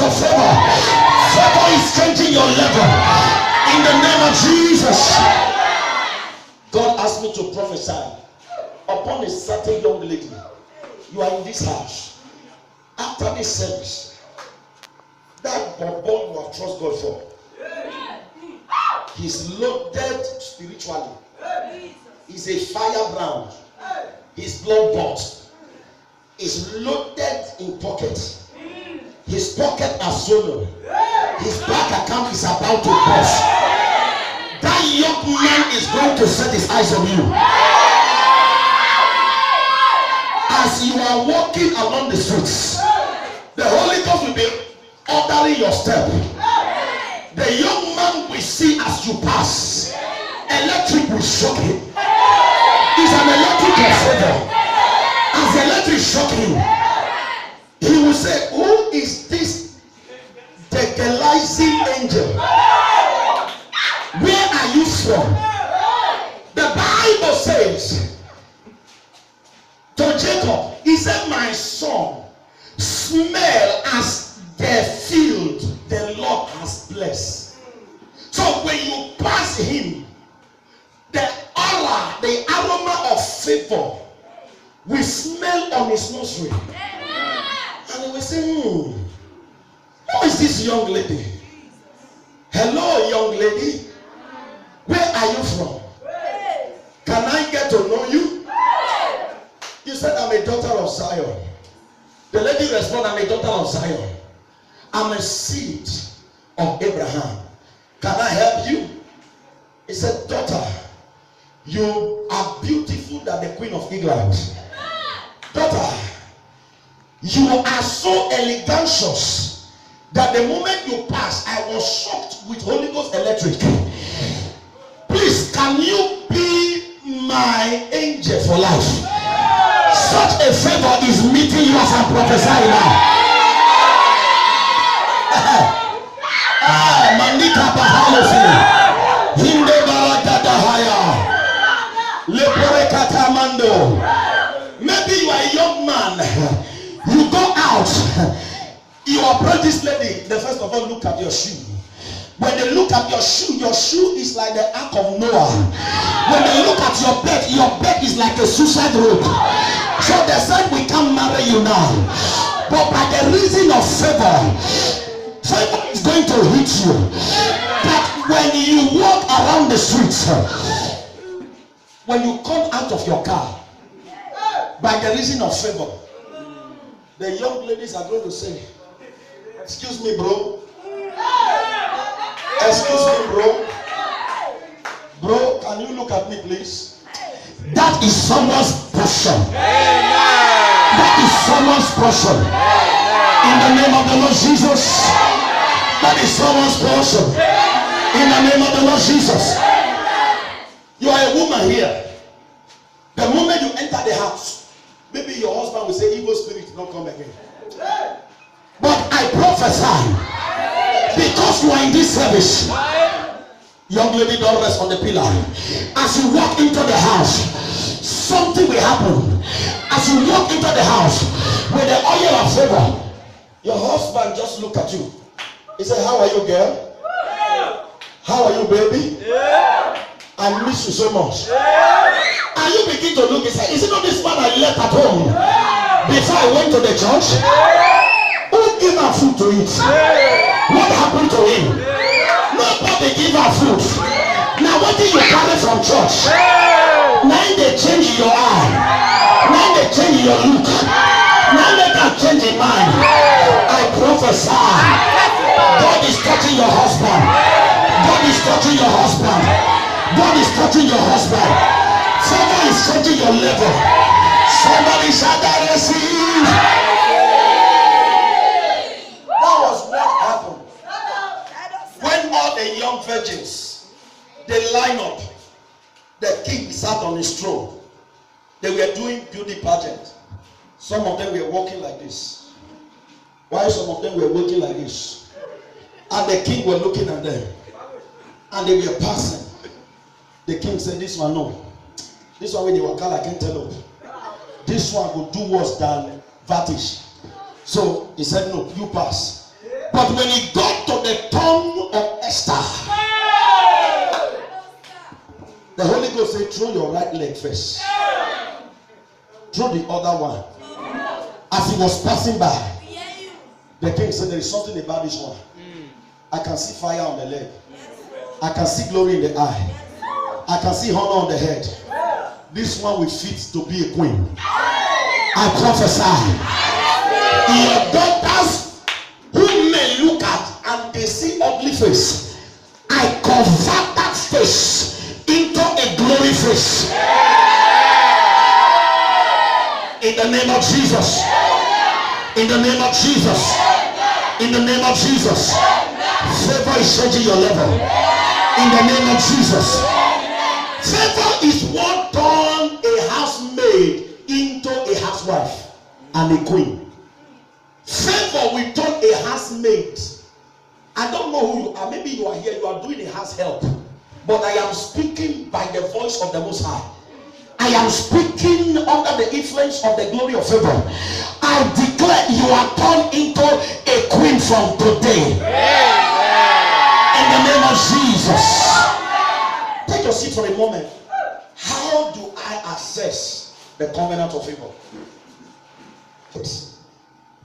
of favor. Favor is changing your level. In the name of Jesus. God asked me to prophesy upon a certain young lady. You are in this house. After this service, that bobo you have trust God for, he's loaded spiritually. He's a firebrand. His blood bought. Is loaded in pocket. His pocket are swollen. His bank account is about to burst. That young man is going to set his eyes on you. As you are walking along the streets, the Holy Ghost will be ordering your step. The young man will see as you pass. Electric will shock him. It's an electric favor. As the electric shock him, he will say, who is this degalizing angel? Where are you from? The Bible says to Jacob, he said, my son, smell as the field the Lord has blessed. So when you pass him, the aura, the aroma of favor we smell on his nursery. And we say, who is this young lady? Hello, young lady. Where are you from? Can I get to know you? You said, I'm a daughter of Zion. The lady responded, I'm a daughter of Zion. I'm a seed of Abraham. Can I help you? He said, daughter, you are beautiful than the Queen of England. Daughter, you are so elegant that the moment you pass, I was shocked with Holy Ghost electric. Please, can you be my angel for life? Such a favor is meeting you as I prophesy now. Manika Bahalofi, Hinde Barakadahaya, Lepore Katamando. Maybe you are a young man, you go out, you approach this lady. They first of all look at your shoe. When they look at your shoe is like the ark of Noah. When they look at your bed is like a suicide rope. So they said, we can't marry you now. But by the reason of favor is going to hit you. But when you walk around the streets, when you come out of your car, by the reason of favor, the young ladies are going to say, excuse me, bro. Excuse me, bro. Bro, can you look at me, please? That is someone's portion. That is someone's portion. In the name of the Lord Jesus. That is someone's portion. In the name of the Lord Jesus. You are a woman here. The moment you enter the house, maybe your husband will say, evil spirit not come again. But I prophesy, because you are in this service, young lady, don't rest on the pillar. As you walk into the house, something will happen. As you walk into the house with the oil of favor, your husband just look at you. He said, how are you, girl? How are you, baby? I miss you so much. And you begin to look and say, is it not this man I left at home before I went to the church? Who gave her food to eat? What happened to him? Nobody give her food. Now what did you carry from church? Now they change your eye. Now they change your look. Now they can change your mind. I prophesy, God is touching your husband. God is touching your husband. God is touching your husband. Somebody is changing your level. Somebody shall I receive. That was what happened. When all the young virgins, they line up, the king sat on his throne. They were doing beauty pageant. Some of them were walking like this. While some of them were walking like this. And the king were looking at them. And they were passing. The king said, this one no. This one when they were called, I can't tell them. This one will do worse than Vatish. So he said, no, you pass. But when he got to the tongue of Esther, the Holy Ghost said, throw your right leg first. Throw the other one. As he was passing by, the king said, there is something about this one. I can see fire on the leg. I can see glory in the eye. I can see honor on the head. This one will fit to be a queen. I prophesy. Your daughters who may look at and they see ugly face, I convert that face into a glory face. In the name of Jesus. In the name of Jesus. In the name of Jesus. Favor is changing your level. In the name of Jesus. Favor is what turned a housemaid into a housewife and a queen. Favor will turn a housemaid. I don't know who you are. Maybe you are here, you are doing a house help. But I am speaking by the voice of the Most High. I am speaking under the influence of the glory of favor. I declare you are turned into a queen from today. In the name of Jesus. Take your seat for a moment. How do I assess the covenant of favor?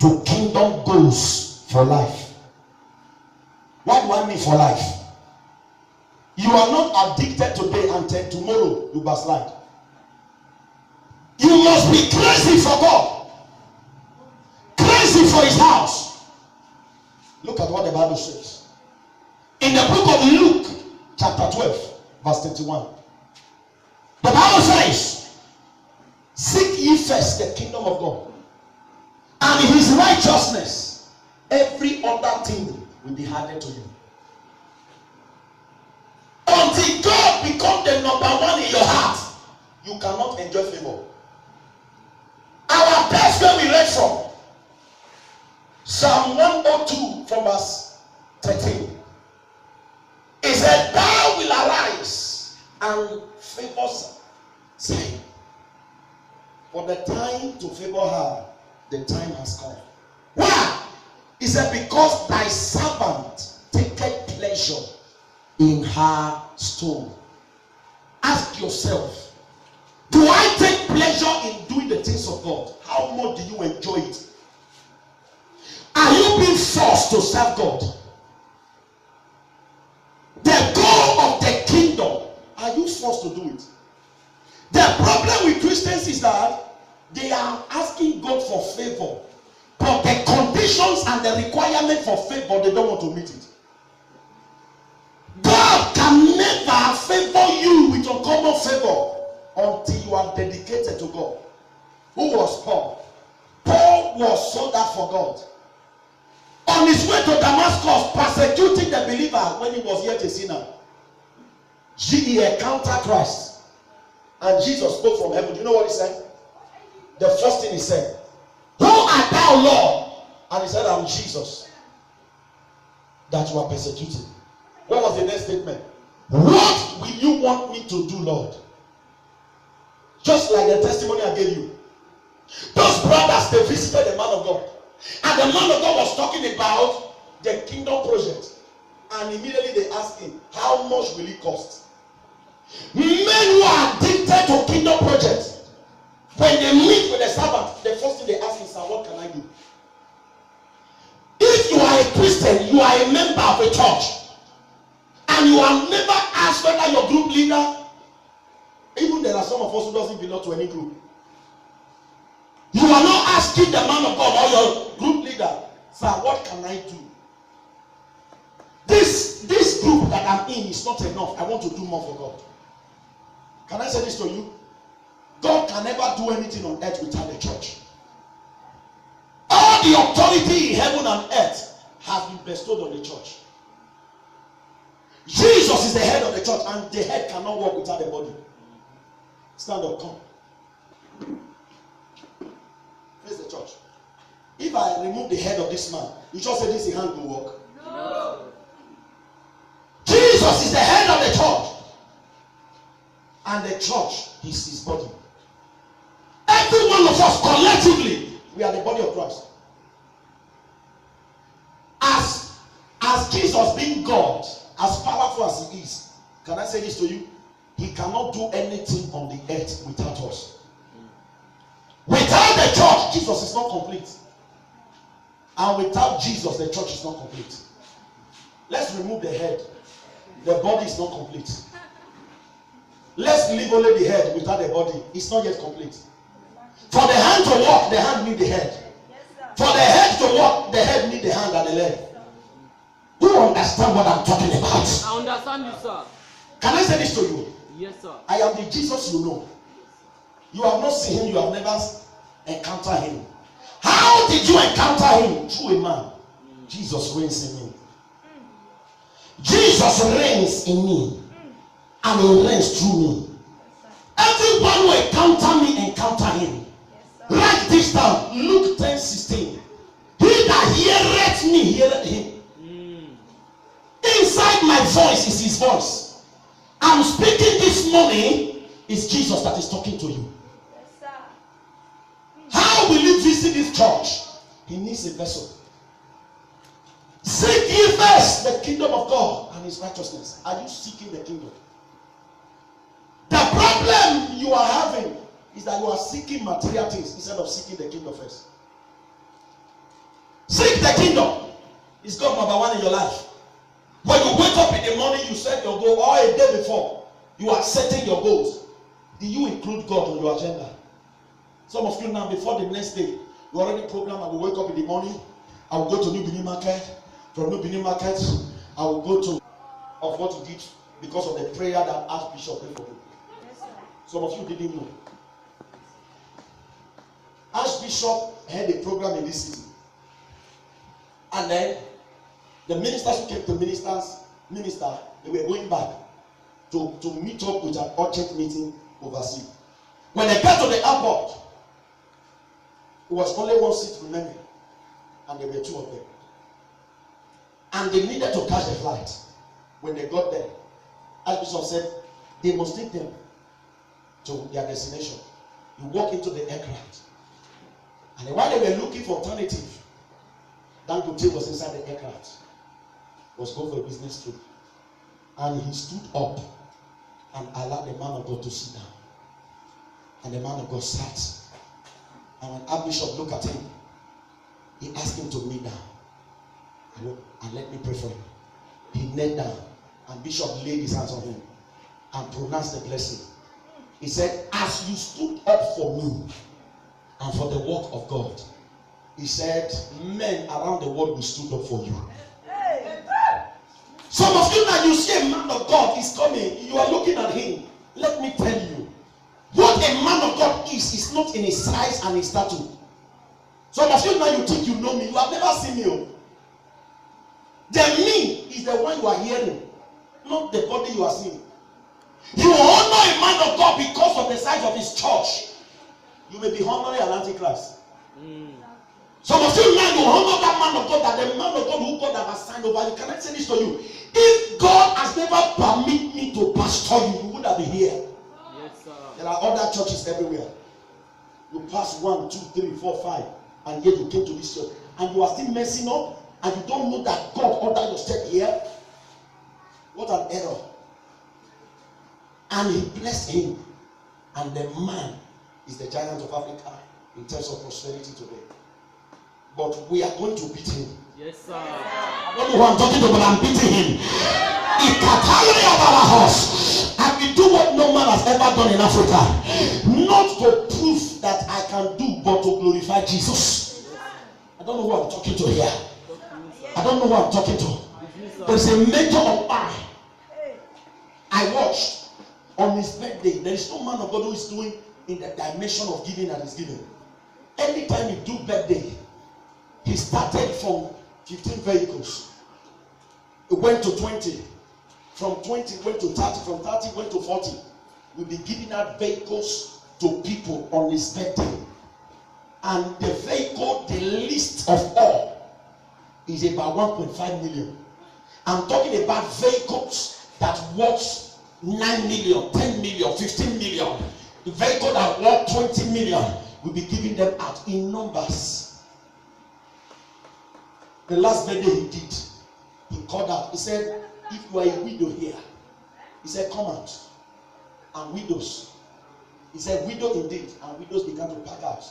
To kingdom goals for life. What do I mean for life? You are not addicted today until tomorrow you backslide. You must be crazy for God. Crazy for his house. Look at what the Bible says. In the book of Luke, chapter 12, verse 31. The Bible says, seek ye first the kingdom of God and his righteousness. Every other thing will be added to you. Until God becomes the number one in your heart, you cannot enjoy favor. Our best where we read from Psalm 102 from verse 13. It said, thou will arise and favor Zion. For the time to favor her, the time has come. Why? He said, because thy servant taketh pleasure in her stone. Ask yourself, do I take pleasure in doing the things of God? How much do you enjoy it? Are you being forced to serve God? The goal of the kingdom, are you forced to do it? The problem with Christians is that they are asking God for favor, but the conditions and the requirement for favor, they don't want to meet it. God can never favor you with uncommon favor until you are dedicated to God. Who was Paul? Paul was sold out for God. On his way to Damascus, persecuting the believer when he was yet a sinner. He encountered Christ. And Jesus spoke from heaven. Do you know what he said? The first thing he said, who art thou, Lord? And he said, I'm Jesus, that you are persecuting. What was the next statement? What will you want me to do, Lord? Just like the testimony I gave you. Those brothers, they visited the man of God. And the man of God was talking about the kingdom project. And immediately they asked him, how much will it cost? Men who are addicted to kingdom projects, when they meet with the servant, the first thing they ask is, what can I do? If you are a Christian, you are a member of a church, and you are never asked whether your group leader, even there are some of us who doesn't belong to any group, you are not asking the man of God or your group leader, sir, what can I do? This group that I'm in is not enough. I want to do more for God. Can I say this to you? God can never do anything on earth without the church. All the authority in heaven and earth has been bestowed on the church. Jesus is the head of the church, and the head cannot walk without the body. Stand up, come. Face the church. If I remove the head of this man, you just say this hand will walk. No. Jesus is the head of the church, and the church is his body. Every one of us collectively, we are the body of Christ. As Jesus being God, as powerful as he is, can I say this to you? He cannot do anything on the earth without us. Without the church, Jesus is not complete. And without Jesus, the church is not complete. Let's remove the head. The body is not complete. Let's leave only the head without the body. It's not yet complete. For the hand to walk, the hand needs the head. For the head to walk, the head needs the hand and the leg. Do you understand what I'm talking about? I understand you, sir. Can I say this to you? Yes, sir. I am the Jesus you know. You have not seen him, you have never encountered him. How did you encounter him? Through a man. Jesus reigns in me. Jesus reigns in me. And he reigns through me. Everyone who encounter me, encounter him. Write this down. Luke 10:16. He that heareth me, heareth him. Inside my voice is his voice. I'm speaking this morning. It's Jesus that is talking to you. How will you visit this church? He needs a vessel. Seek ye first the kingdom of God and his righteousness. Are you seeking the kingdom? The problem you are having is that you are seeking material things instead of seeking the kingdom first. Seek the kingdom. It's God number one in your life. When you wake up in the morning, you set your goal, or a day before, you are setting your goals. Do you include God on your agenda? Some of you now, before the next day, you already program. I will wake up in the morning. I will go to New Benin Market. From New Benin Market, I will go to of what you did because of the prayer that Archbishop prayed for you. Some of you didn't know. Archbishop had a program in this city. And then the ministers who came to minister, they were going back to meet up with an urgent meeting overseas. When they got to the airport, it was only one seat remaining, and there were two of them. And they needed to catch the flight. When they got there, Archbishop said they must take them to their destination. You walk into the aircraft. And while they were looking for alternative, Dangote was inside the aircraft. Was going for a business trip. And he stood up and allowed the man of God to sit down. And the man of God sat. And when Archbishop looked at him, he asked him to kneel down. And let me pray for him. He knelt down. And Bishop laid his hands on him and pronounced the blessing. He said, as you stood up for me and for the work of God, he said, men around the world will stood up for you. Some of you now, you see a man of God is coming. You are looking at him. Let me tell you, what a man of God is not in his size and his stature. Some of you now, you think you know me. You have never seen me. The me is the one you are hearing, not the body you are seeing. You honor a man of God because of the size of his church. You may be honoring an antichrist. Some of you now, you honor that man of God, that the man of God who God has assigned over you. Can I say this to you? If God has never permitted me to pastor you, you would have been here. Yes, sir. There are other churches everywhere. You pass 1, 2, 3, 4, 5, and yet you came to this church, and you are still messing up, and you don't know that God ordered your step here. What an error. And he blessed him. And the man is the giant of Africa in terms of prosperity today. But we are going to beat him. Yes, sir. I don't know who I'm talking to, but I'm beating him. I will do what no man has ever done in Africa. Not to prove that I can do, but to glorify Jesus. I don't know who I'm talking to here. I don't know who I'm talking to. There's a major of I watched on his birthday. There is no man of God who is doing in the dimension of giving that is given. Anytime you do birthday, he started from 15 vehicles. It went to 20. From 20 went to 30. From 30 went to 40. We'll be giving out vehicles to people on his birthday. And the vehicle, the least of all, is about 1.5 million. I'm talking about vehicles that worth 9 million, 10 million, 15 million. The vehicle that worth 20 million, we'll be giving them out in numbers. The last birthday he did, He called out. He said, if you are a widow here, he said, come out. And widows, he said, widow indeed, and widows began to pack out.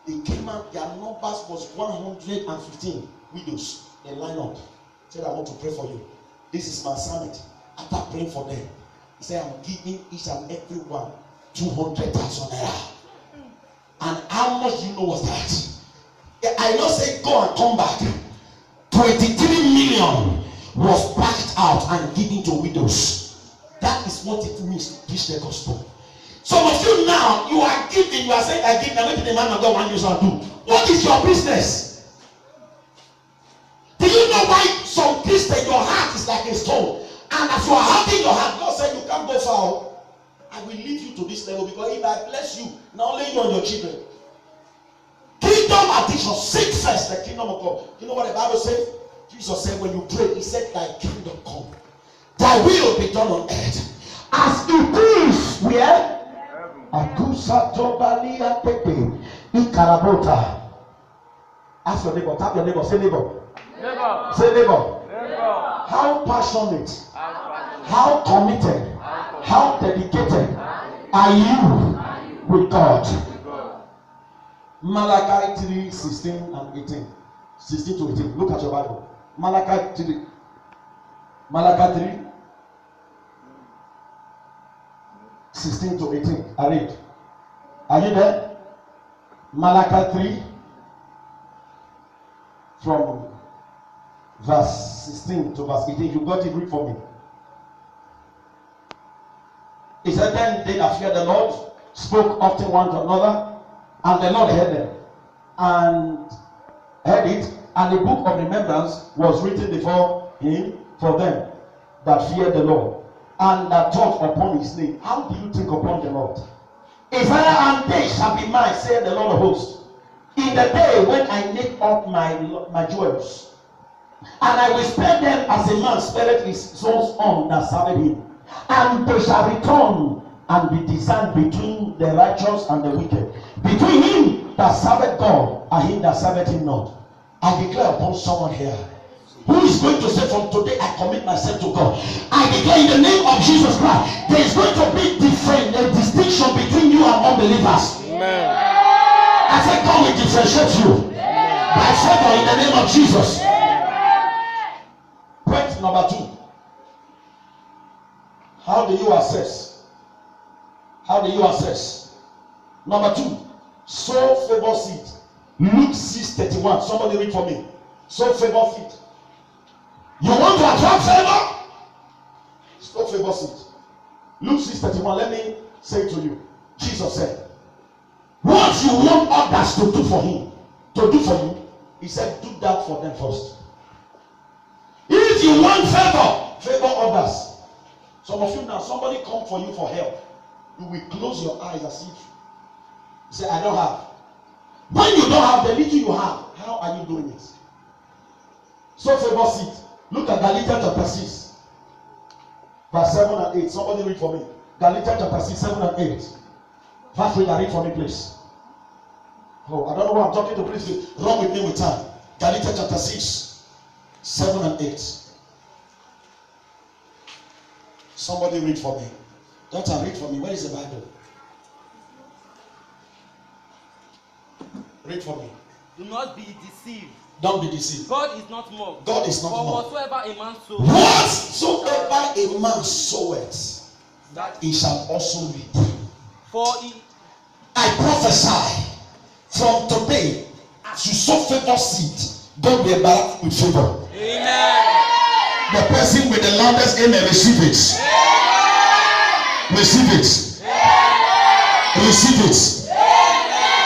They came out, their numbers was 115 widows. They line up. He said, I want to pray for you. This is my assignment. After praying for them, he said, I'm giving each and every one 200,000 naira. And how much do you know was that? I not say go and come back. 23 million was packed out and given to widows. That is what it means to preach the gospel. Some of you now, you are giving, you are saying, I give, now maybe the man of God want you to do. What is your business? Do you know why some Christians, your heart is like a stone? And as you are having your heart, God said you can't go far. I will lead you to this level because if I bless you, not only you and your children. Kingdom addiction, seek first the kingdom of God. You know what the Bible says? Jesus said when you pray, he said, thy kingdom come. Thy will be done on earth. As it is, where? Akusa tobalia pepe. Ikarabota. Ask your neighbor, tap your neighbor, say neighbor. Neighbor. Say neighbor. Neighbor. How passionate, how committed, how dedicated are you with God? Malachi 3, 16 and 18. 16 to 18. Look at your Bible. Malachi 3. Malachi 3. 16 to 18. I read. Are you there? Malachi 3. From verse 16 to verse 18. You got it, read for me. He said, then they that fear the Lord spoke often one to another, and the Lord heard them, and heard it, and a book of remembrance was written before him for them that fear the Lord, and that thought upon his name. How do you think upon the Lord? Isaiah, and they shall be mine, said the Lord of hosts, in the day when I make up my jewels, and I will spend them as a man spareth his son's own that serveth him, and they shall return and be discerned between the righteous and the wicked, between him that serveth God and him that serveth him not. I declare upon someone here who is going to say, from today I commit myself to God. I declare in the name of Jesus Christ, there is going to be a distinction between you and unbelievers. Amen. I said, God will differentiate you by favor in the name of Jesus. Point number 2. How do you assess? How do you assess? Number 2, sow favor seed. Luke 6:31. Somebody read for me. Sow favor seed. You want to attract favor? Sow favor seed. Luke 6:31. Let me say to you. Jesus said, what you want others to do for him, to do for you, he said, do that for them first. If you want favor, favor others. Some of you now, somebody come for you for help. You will close your eyes as if you say, I don't have. When you don't have, the little you have, how are you doing it? So favor seed. Look at Galatians chapter 6, verse 7 and 8. Somebody read for me. Galatians chapter 6, 7 and 8. First read for me, please. Oh, I don't know what I'm talking to. Please run with me with time. Galatians chapter 6, 7 and 8. Somebody read for me. Daughter, read for me. Where is the Bible? Read for me. Do not be deceived. Don't be deceived. God is not mocked. God is not mocked. For whatsoever a man soweth, whatsoever a man soweth, that he shall also reap. For he, I prophesy from today, as you sow favor seed, don't be embarrassed with favor. Amen. The person with the loudest amen, receive it. Receive it. Receive it.